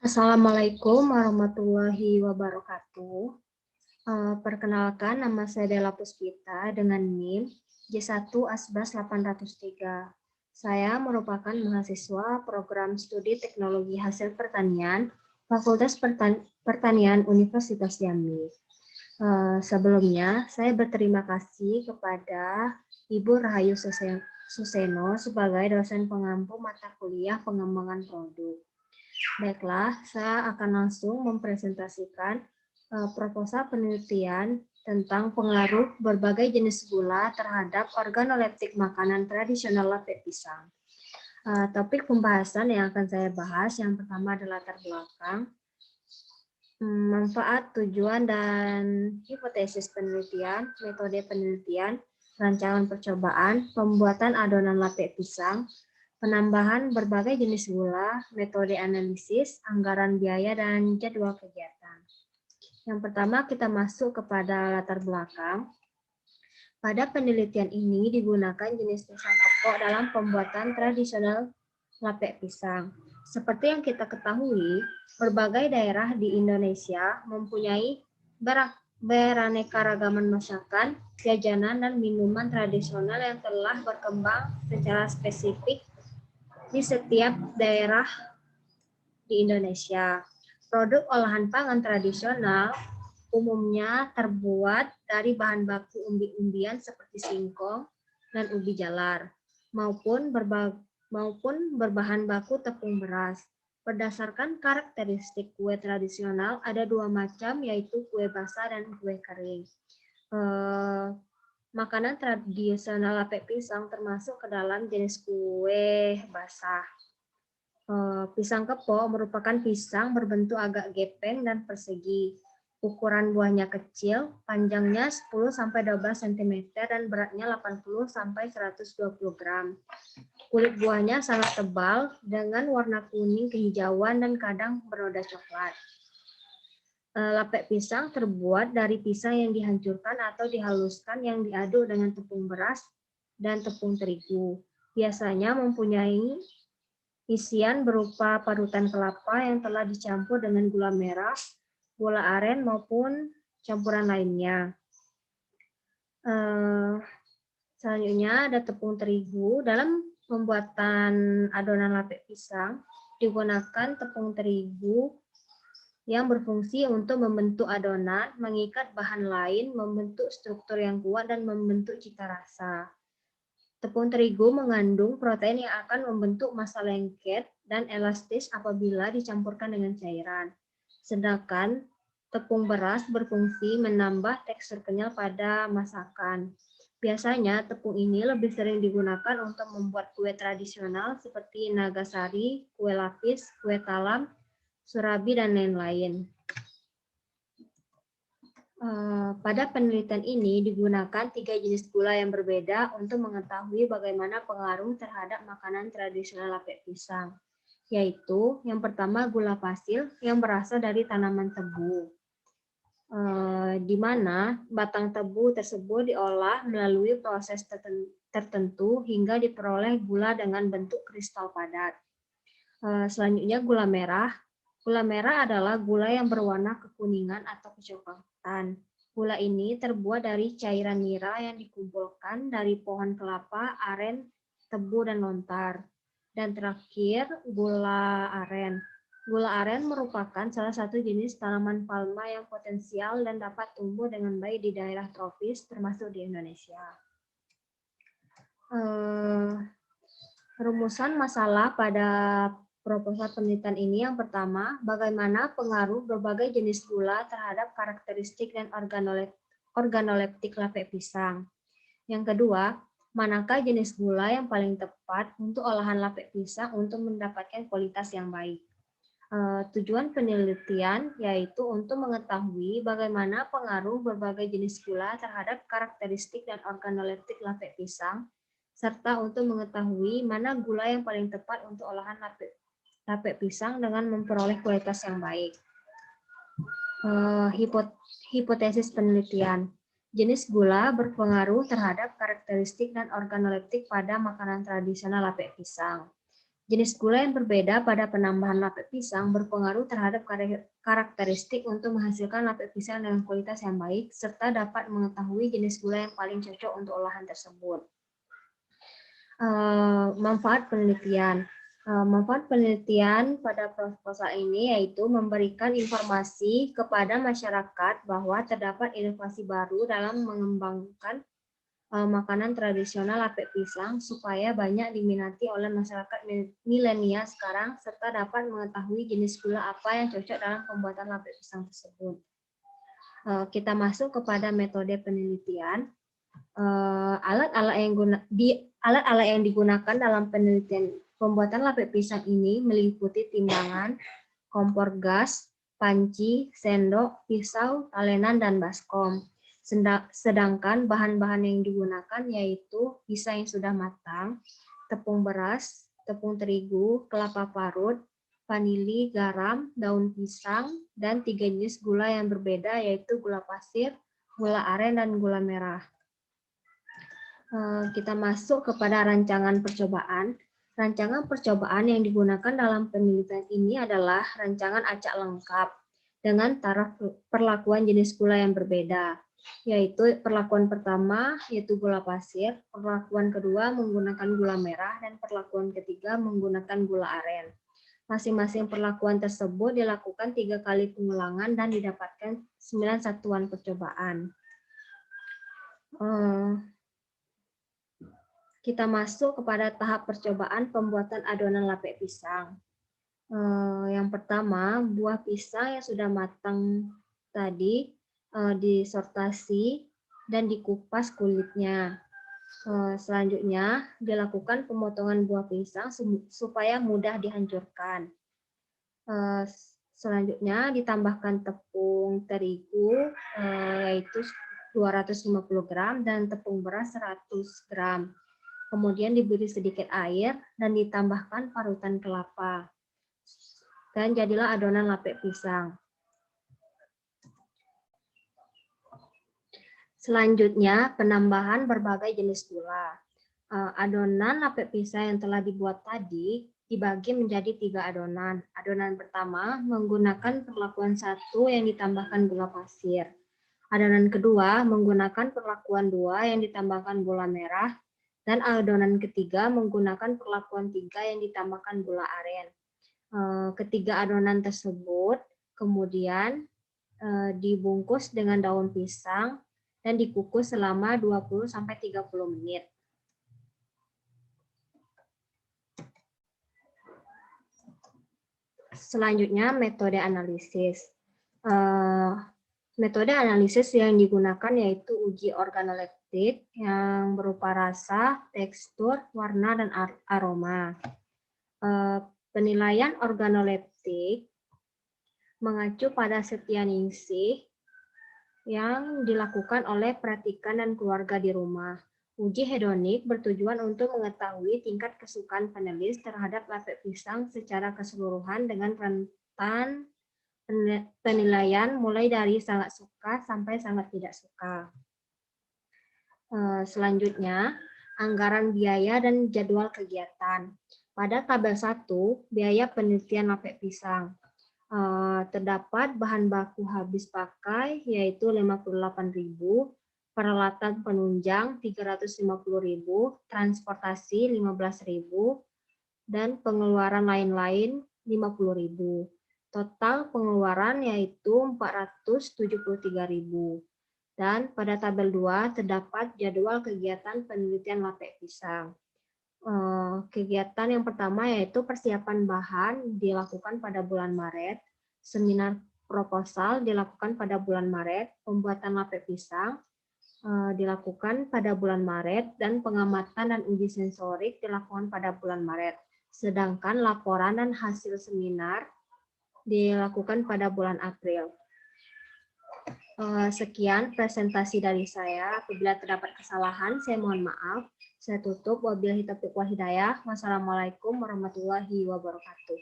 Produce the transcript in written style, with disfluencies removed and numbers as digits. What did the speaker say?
Assalamualaikum warahmatullahi wabarakatuh. Perkenalkan, nama saya Della Puspita dengan NIM J1 Asbas 803. Saya merupakan mahasiswa program studi teknologi hasil pertanian Fakultas Pertanian Universitas Jambi. Sebelumnya, saya berterima kasih kepada Ibu Rahayu Suseno sebagai dosen pengampu mata kuliah pengembangan produk. Baiklah, saya akan langsung mempresentasikan proposal penelitian tentang pengaruh berbagai jenis gula terhadap organoleptik makanan tradisional lapis pisang. Topik pembahasan yang akan saya bahas yang pertama adalah latar belakang, manfaat, tujuan, dan hipotesis penelitian, metode penelitian, rancangan percobaan, pembuatan adonan lapis pisang, penambahan berbagai jenis gula, metode analisis, anggaran biaya, dan jadwal kegiatan. Yang pertama kita masuk kepada latar belakang. Pada penelitian ini digunakan jenis pisang pokok dalam pembuatan tradisional lapis pisang. Seperti yang kita ketahui, berbagai daerah di Indonesia mempunyai beraneka ragaman masakan, jajanan, dan minuman tradisional yang telah berkembang secara spesifik di setiap daerah di Indonesia. Produk olahan pangan tradisional umumnya terbuat dari bahan baku umbi-umbian seperti singkong dan ubi jalar, maupun berbahan baku tepung beras. Berdasarkan karakteristik kue tradisional, ada dua macam, yaitu kue basah dan kue kering. Makanan tradisional lapis pisang termasuk ke dalam jenis kue basah. Pisang kepo merupakan pisang berbentuk agak gepeng dan persegi. Ukuran buahnya kecil, panjangnya 10-12 cm dan beratnya 80-120 gram. Kulit buahnya sangat tebal dengan warna kuning kehijauan dan kadang bernoda coklat. Lapis pisang terbuat dari pisang yang dihancurkan atau dihaluskan yang diaduk dengan tepung beras dan tepung terigu. Biasanya mempunyai isian berupa parutan kelapa yang telah dicampur dengan gula merah, gula aren, maupun campuran lainnya. Selanjutnya ada tepung terigu. Dalam pembuatan adonan lapis pisang, digunakan tepung terigu yang berfungsi untuk membentuk adonan, mengikat bahan lain, membentuk struktur yang kuat, dan membentuk cita rasa. Tepung terigu mengandung protein yang akan membentuk massa lengket dan elastis apabila dicampurkan dengan cairan. Sedangkan tepung beras berfungsi menambah tekstur kenyal pada masakan. Biasanya tepung ini lebih sering digunakan untuk membuat kue tradisional seperti nagasari, kue lapis, kue talam, surabi, dan lain-lain. Pada penelitian ini digunakan 3 jenis gula yang berbeda untuk mengetahui bagaimana pengaruh terhadap makanan tradisional lapis pisang, yaitu yang pertama gula pasir yang berasal dari tanaman tebu, di mana batang tebu tersebut diolah melalui proses tertentu hingga diperoleh gula dengan bentuk kristal padat. Selanjutnya gula merah. Gula merah adalah gula yang berwarna kekuningan atau kecoklatan. Gula ini terbuat dari cairan nira yang dikumpulkan dari pohon kelapa, aren, tebu, dan lontar. Dan terakhir, gula aren. Gula aren merupakan salah satu jenis tanaman palma yang potensial dan dapat tumbuh dengan baik di daerah tropis, termasuk di Indonesia. Rumusan masalah pada proposal penelitian ini yang pertama, bagaimana pengaruh berbagai jenis gula terhadap karakteristik dan organoleptik lapis pisang. Yang kedua, manakah jenis gula yang paling tepat untuk olahan lapis pisang untuk mendapatkan kualitas yang baik. Tujuan penelitian yaitu untuk mengetahui bagaimana pengaruh berbagai jenis gula terhadap karakteristik dan organoleptik lapis pisang, serta untuk mengetahui mana gula yang paling tepat untuk olahan lapis pisang dengan memperoleh kualitas yang baik. Hipotesis penelitian. Jenis gula berpengaruh terhadap karakteristik dan organoleptik pada makanan tradisional lapis pisang. Jenis gula yang berbeda pada penambahan lape pisang berpengaruh terhadap karakteristik untuk menghasilkan lape pisang dengan kualitas yang baik, serta dapat mengetahui jenis gula yang paling cocok untuk olahan tersebut. Manfaat penelitian. Manfaat penelitian pada proposal ini yaitu memberikan informasi kepada masyarakat bahwa terdapat inovasi baru dalam mengembangkan makanan tradisional lape pisang supaya banyak diminati oleh masyarakat milenial sekarang serta dapat mengetahui jenis gula apa yang cocok dalam pembuatan lape pisang tersebut. Kita masuk kepada metode penelitian. Alat-alat yang digunakan dalam penelitian pembuatan lape pisang ini meliputi timbangan, kompor gas, panci, sendok, pisau, talenan, dan baskom. Sedangkan bahan-bahan yang digunakan yaitu pisang yang sudah matang, tepung beras, tepung terigu, kelapa parut, vanili, garam, daun pisang, dan 3 jenis gula yang berbeda yaitu gula pasir, gula aren, dan gula merah. Kita masuk kepada rancangan percobaan. Rancangan percobaan yang digunakan dalam penelitian ini adalah rancangan acak lengkap dengan taraf perlakuan jenis gula yang berbeda, yaitu perlakuan pertama yaitu gula pasir, perlakuan kedua menggunakan gula merah, dan perlakuan ketiga menggunakan gula aren. Masing-masing perlakuan tersebut dilakukan 3 kali pengulangan dan didapatkan 9 satuan percobaan. Kita masuk kepada tahap percobaan pembuatan adonan lape pisang. Yang pertama, buah pisang yang sudah matang tadi disortasi dan dikupas kulitnya. Selanjutnya, dilakukan pemotongan buah pisang supaya mudah dihancurkan. Selanjutnya, ditambahkan tepung terigu yaitu 250 gram dan tepung beras 100 gram. Kemudian diberi sedikit air dan ditambahkan parutan kelapa. Dan jadilah adonan lape pisang. Selanjutnya, penambahan berbagai jenis gula. Adonan lape pisang yang telah dibuat tadi dibagi menjadi 3 adonan. Adonan pertama menggunakan perlakuan 1 yang ditambahkan gula pasir. Adonan kedua menggunakan perlakuan 2 yang ditambahkan gula merah. Dan adonan ketiga menggunakan perlakuan 3 yang ditambahkan gula aren. Ketiga adonan tersebut kemudian dibungkus dengan daun pisang dan dikukus selama 20-30 menit. Selanjutnya metode analisis. Metode analisis yang digunakan yaitu uji organoleptik yang berupa rasa, tekstur, warna, dan aroma. Penilaian organoleptik mengacu pada setianingsih yang dilakukan oleh perhatikan dan keluarga di rumah. Uji hedonik bertujuan untuk mengetahui tingkat kesukaan penulis terhadap lape pisang secara keseluruhan dengan rentan penilaian mulai dari sangat suka sampai sangat tidak suka. Selanjutnya, anggaran biaya dan jadwal kegiatan. Pada tabel 1, biaya penelitian lape pisang. Terdapat bahan baku habis pakai yaitu 58.000, peralatan penunjang 350.000, transportasi 15.000, dan pengeluaran lain-lain 50.000. Total pengeluaran yaitu 473.000. Dan pada tabel 2 terdapat jadwal kegiatan penelitian lape pisang. Kegiatan yang pertama yaitu persiapan bahan dilakukan pada bulan Maret, seminar proposal dilakukan pada bulan Maret, pembuatan lape pisang dilakukan pada bulan Maret, dan pengamatan dan uji sensorik dilakukan pada bulan Maret. Sedangkan laporan dan hasil seminar dilakukan pada bulan April. Sekian presentasi dari saya. Apabila terdapat kesalahan, saya mohon maaf. Saya tutup. Wabillahi taufiq wal hidayah. Wassalamualaikum warahmatullahi wabarakatuh.